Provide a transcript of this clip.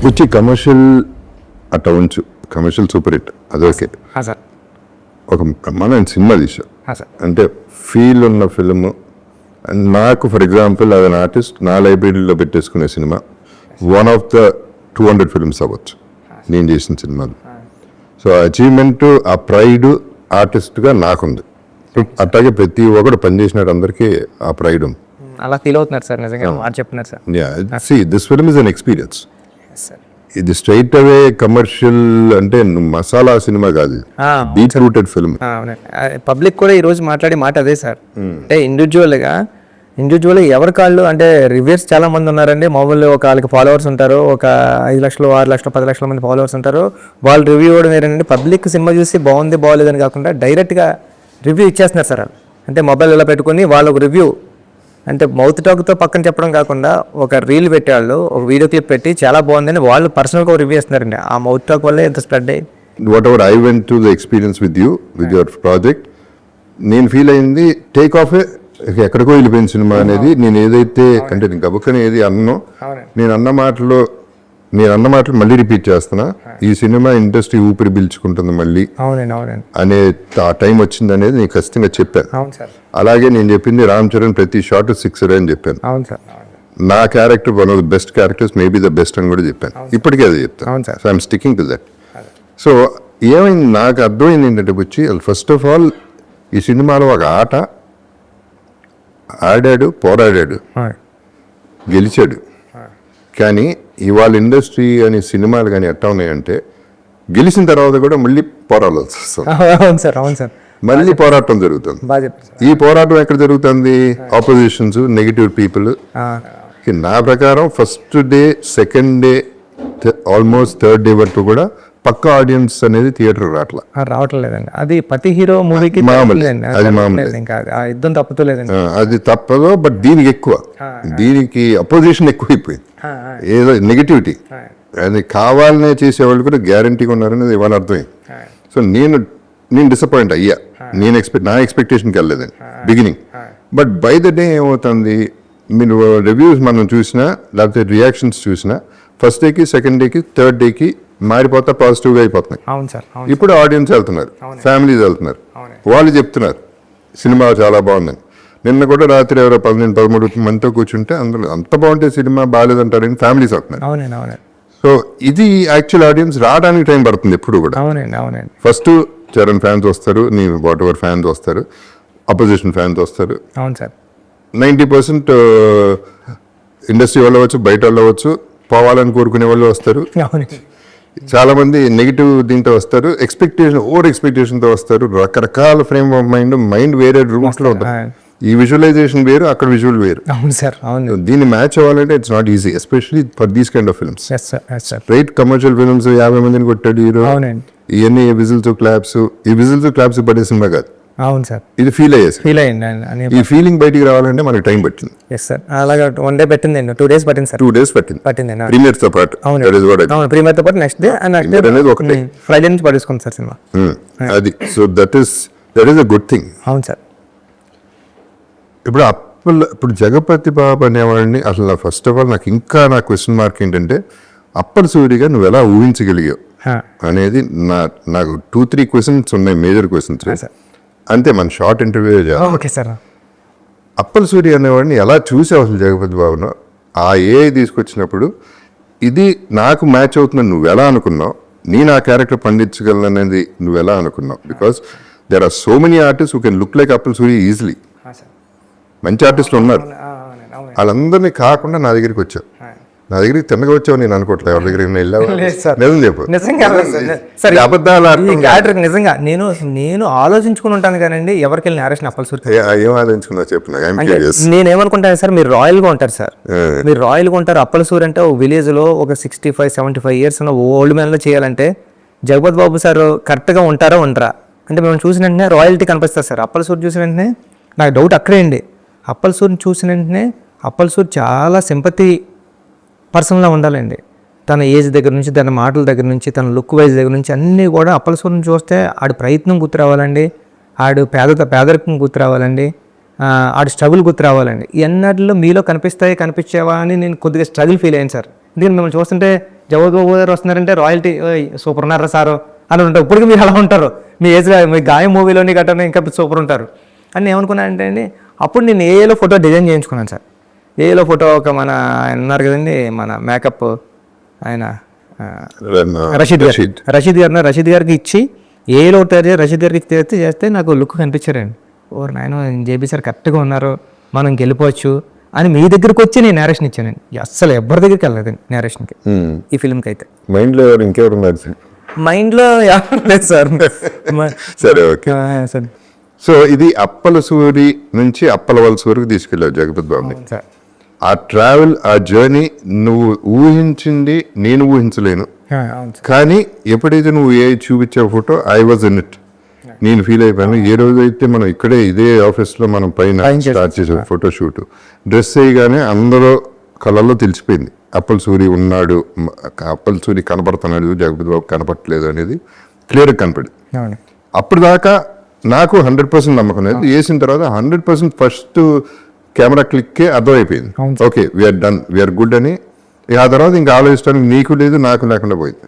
వచ్చి కమర్షియల్ అట్లా ఉంచు, కమర్షియల్ సూపర్ హిట్ అది ఓకే. సార్ ఒక బ్రహ్మాండమైన సినిమా తీసా సార్ అంటే ఫీల్ ఉన్న ఫిల్మ్. అండ్ నాకు ఫర్ ఎగ్జాంపుల్ అది ఆర్టిస్ట్ నా లైబ్రరీలో పెట్టేసుకునే cinema one of the 200 films అవ్వచ్చు నేను చేసిన సినిమాలు. సో అచీవ్మెంట్, ఆ ప్రైడ్ ఆర్టిస్ట్గా నాకుంది. అట్లాగే ప్రతి ఒక్కడు పనిచేసినాడు అందరికీ ఆ ప్రైడ్ ఉంది. అలా ఫీల్ అవుతున్నారు సార్, నిజంగా మాట చెప్తున్నారు sir. See this film is an experience. Sir ఇది స్ట్రైట్ అవే కమర్షియల్ అంటే మసాలా సినిమా కాదు, బీట్ రూటెడ్ ఫిల్మ్. పబ్లిక్ కూడా ఈ రోజు మాట్లాడే మాట అదే సార్. అంటే ఇండివిజువల్గా ఎవరి కాళ్ళు అంటే రివ్యూస్ చాలా మంది ఉన్నారండి. మామూలు ఒక వాళ్ళకి ఫాలోవర్స్ ఉంటారు, ఒక 5 లక్షలు 6 లక్షలు 10 లక్షల మంది ఫాలోవర్స్ ఉంటారు. వాళ్ళు రివ్యూ ఇవ్వడం ఏంటంటే పబ్లిక్ సినిమా చూసి బాగుంది బాగోలేదని కాకుండా డైరెక్ట్గా రివ్యూ ఇచ్చేస్తున్నారు సార్. అంటే మొబైల్ ఇలా పెట్టుకుని వాళ్ళకు రివ్యూ అంటే మౌత్ టాక్తో పక్కన చెప్పడం కాకుండా ఒక రీల్ పెట్టేవాళ్ళు ఒక వీడియో క్లిప్ పెట్టి చాలా బాగుందని వాళ్ళు పర్సనల్గా రివ్యూ ఇస్తున్నారండి. ఆ మౌత్ టాక్ వల్లే ఎంత స్ప్రెడ్ అయ్యి what ever I went to the experience with you with your project, నేను ఫీల్ అయింది టేక్ ఆఫ్ ఎక్కడికో వెళ్ళిపోయిన సినిమా అనేది. నేను ఏదైతే అంటే నేను గబుక్కని ఏది అన్నో, నేను అన్న మాటలు మళ్ళీ రిపీట్ చేస్తున్నా. ఈ సినిమా ఇండస్ట్రీ ఊపిరి పీల్చుకుంటుంది మళ్ళీ అనే ఆ టైం వచ్చింది అనేది నేను ఖచ్చితంగా చెప్పాను. అలాగే నేను చెప్పింది రామ్ చరణ్ ప్రతి షాట్ 6 అని చెప్పాను. నా character one of the best characters, maybe the best అని కూడా చెప్పాను. ఇప్పటికే అది చెప్తాను. So I'm sticking to that. So ఏమైంది నాకు అర్థమైంది ఏంటంటే వచ్చి ఫస్ట్ ఆఫ్ ఆల్ ఈ సినిమాలో ఒక ఆట ఆడాడు, పోరాడాడు, గెలిచాడు. కానీ ఇవాళ ఇండస్ట్రీ అనే సినిమాలు కానీ ఎట్టా ఉన్నాయంటే గెలిచిన తర్వాత కూడా మళ్ళీ పోరాడాల్సి వస్తుంది. మళ్ళీ పోరాటం జరుగుతుంది. ఈ పోరాటం ఎక్కడ జరుగుతుంది? Opposition's, negative people. నా ప్రకారం first day, second day, almost third day వరకు కూడా పక్క ఆడియన్స్ అనేది థియేటర్ రావట్లేదండి. అది ప్రతి హీరో మూవీకి యుద్ధం తప్పుతలేదండి. అది తప్పదు. బట్ దీనికి ఎక్కువ, దీనికి అపోజిషన్ ఎక్కువైపోయింది. ఏదో నెగిటివిటీ అది కావాలనే చేసేవాళ్ళు కూడా గ్యారంటీగా ఉన్నారనేది ఇవాళ అర్థమైంది. సో నేను డిసప్పాయింట్ అయ్యా. నా ఎక్స్పెక్టేషన్కి వెళ్ళలేదండి beginning. But by the day ఏమవుతుంది, మీరు రివ్యూస్ మనం చూసినా లేకపోతే రియాక్షన్స్ చూసినా ఫస్ట్ డేకి, సెకండ్ డేకి, థర్డ్ డేకి మారిపోతా పాజిటివ్గా అయిపోతున్నాయి. ఇప్పుడు ఆడియన్స్ వెళ్తున్నారు, ఫ్యామిలీస్ వెళ్తున్నారు, వాళ్ళు చెప్తున్నారు సినిమా చాలా బాగుందని. నిన్న కూడా రాత్రి ఎవరో 12-13 మందితో కూర్చుంటే అందులో అంత బాగుంటే సినిమా బాగాలేదంటారని ఫ్యామిలీస్ అవుతున్నారు. సో ఇది యాక్చువల్ ఆడియన్స్ రావడానికి టైం పడుతుంది ఎప్పుడు కూడా. ఫస్ట్ చరణ్ ఫ్యాన్స్ వస్తారు, నీ వాట్ ఎవర్ ఫ్యాన్స్ వస్తారు, అపోజిషన్ ఫ్యాన్స్ వస్తారు. 90% ఇండస్ట్రీ వాళ్ళు అవ్వచ్చు, బయట వాళ్ళు అవ్వచ్చు, పోవాలని కోరుకునే వాళ్ళు వస్తారు. చాలా మంది నెగిటివ్ దీంతో వస్తారు, ఓవర్ ఎక్స్పెక్టేషన్తో వస్తారు. రకరకాల ఫ్రేమ్ ఆఫ్ మైండ్ వేరే రూమ్స్ లో ఉంటారు. ఈ విజువలైజేషన్ వేరు, అక్కడ విజువల్ వేరు. దీన్ని మ్యాచ్ అవ్వాలంటే it's not easy, especially for these kind of films. Right, commercial films 50 మందిని కొట్టాడు హీరో, ఇవన్నీ విజిల్స్ క్లాప్స్ పడే సినిమా కాదు. అవును సార్, ఇది ఫీల్ అయ్యింది. ఈ ఫీలింగ్ బయటికి రావాలంటే మనకి టైం పట్టింది. అలాగా 1 డే పట్టింది, 2 days పట్టింది సార్. 2 days పట్టింది ప్రీమియర్ తో పాటు. ప్రీమియర్ తో పాటు నెక్స్ట్ డే అనేది ఒకటే ఫ్రైడే నుంచి పడేసుకుంది సార్ సినిమా. అది so that is a good thing. అవును సార్. ఇప్పుడు జగపతి బాబు అనేవాడిని అసలు ఫస్ట్ ఆఫ్ ఆల్ నా క్వశ్చన్ మార్క్ ఏంటంటే అప్పటి సూరిగా నువ్వు ఎలా ఊహించగలిగావు అనేది నాకు 2-3 క్వశ్చన్స్ ఉన్నాయి, మేజర్ క్వశ్చన్స్. అంతే, మన షార్ట్ ఇంటర్వ్యూ చేయాలి. అప్పల్ సూరి అనేవాడిని ఎలా చూసావు అసలు జగపతి బాబును? ఆ ఏ తీసుకొచ్చినప్పుడు ఇది నాకు మ్యాచ్ అవుతుందని నువ్వు ఎలా అనుకున్నావు? నేను ఆ క్యారెక్టర్ పండించగలను అనేది నువ్వు ఎలా అనుకున్నావు? Because there are so many artist who can look like Appal Suri easily. మంచి ఆర్టిస్టులు ఉన్నారు, వాళ్ళందరినీ కాకుండా నా దగ్గరికి వచ్చావు. నా దగ్గరికి తిన్నగా వచ్చావు నేను అనుకోవట్లేదు. ఎవరి దగ్గరికి నిజం చెప్పు. నిజంగా నేను ఆలోచించుకుని ఉంటాను కానండి ఎవరికి వెళ్ళిన నేరేషన్ అప్పల్ సూరి ఏం ఆలోచించుకున్నా చెప్పు. నేనేమనుకుంటాను సార్, మీరు రాయల్గా ఉంటారు సార్, మీరు రాయల్గా ఉంటారు. అప్పల్ సూరి అంటే ఒక విలేజ్ లో ఒక 65-75 years ఉన్న ఓల్డ్ మ్యాన్ లో చేయాలంటే జగపతి బాబు సార్ కరెక్ట్గా ఉంటారా ఉండరా అంటే మేము చూసిన వెంటనే రాయల్టీ కనిపిస్తారు సార్. అప్పల్ సూరి చూసిన వెంటనే నాకు డౌట్ అక్కడే అండి. అప్పల్ సూరిని చూసిన వెంటనే అప్పల్ సూరి చాలా సింపతి పర్సన్లా ఉండాలండి. తన ఏజ్ దగ్గర నుంచి, తన మాటల దగ్గర నుంచి, తన లుక్ వైజ్ దగ్గర నుంచి అన్నీ కూడా అప్పల్ సూరిని చూస్తే ఆడి ప్రయత్నం గుర్తు రావాలండి, ఆడు పేదరికం గుర్తు రావాలండి, ఆడు స్ట్రగుల్ గుర్తు రావాలండి. ఎన్నటిలో మీలో కనిపించేవా అని నేను కొద్దిగా స్ట్రగుల్ ఫీల్ అయ్యాను సార్. ఎందుకంటే మిమ్మల్ని చూస్తుంటే జగపతి బాబు గారు వస్తున్నారంటే రాయల్టీ సూపర్ ఉన్నారా సారు అని ఉంటారు. ఇప్పటికీ మీరు అలా ఉంటారు, మీ ఏజ్లో మీ గాయం మూవీలోని గట్రా ఇంకా సూపర్ ఉంటారు అని ఏమనుకున్నాను అంటే అండి, అప్పుడు నేను ఏఏలో ఫోటో డిజైన్ చేయించుకున్నాను సార్. ఏఏలో ఫోటో ఒక మన ఆయన ఉన్నారు కదండి, మన మేకప్ ఆయన రషీద్ గారికి ఇచ్చి ఏలో రషీద్ గారికి చేస్తే నాకు లుక్ కనిపించారండి. ఓరు నాయన జేబీ సార్ కరెక్ట్గా ఉన్నారు, మనం గెలిపోవచ్చు అని మీ దగ్గరికి వచ్చి నేను నేరేషన్ ఇచ్చానండి. అస్సలు ఎవరి దగ్గరికి వెళ్ళలేదండి నేరేషన్కి ఈ ఫిల్మ్కి అయితే. మైండ్లో ఇంకెవరు ఉన్నారు సార్? మైండ్లో లేదు సార్. సరే, ఓకే సార్. సో ఇది అప్పల సూరి నుంచి అప్పల వలస వరకు తీసుకెళ్ళావు జగపతి బాబుని. సార్ ఆ ట్రావెల్, ఆ జర్నీ నువ్వు ఊహించింది నేను ఊహించలేను. కానీ ఎప్పుడైతే నువ్వు ఏ చూపించే photo I was in it, నేను ఫీల్ అయిపోయాను. ఏ రోజైతే మనం ఇక్కడే ఇదే ఆఫీస్లో మనం పైన స్టార్ట్ చేసాం ఫోటో షూట్, డ్రెస్ వేయగానే అందరూ కళ్ళల్లో తెలిసిపోయింది అప్పల సూరి ఉన్నాడు, అప్పల సూరి కనపడుతున్నాడు, జగపతి బాబు కనపడట్లేదు అనేది క్లియర్గా కనపడింది. అప్పుడు దాకా నాకు 100% నమ్మకం లేదు. వేసిన తర్వాత 100% ఫస్ట్ కెమెరా క్లిక్కే అర్థమైపోయింది, okay we're done, we're good అని. ఆ తర్వాత ఇంకా ఆలోచించడానికి నీకు లేదు నాకు లేకుండా పోయింది.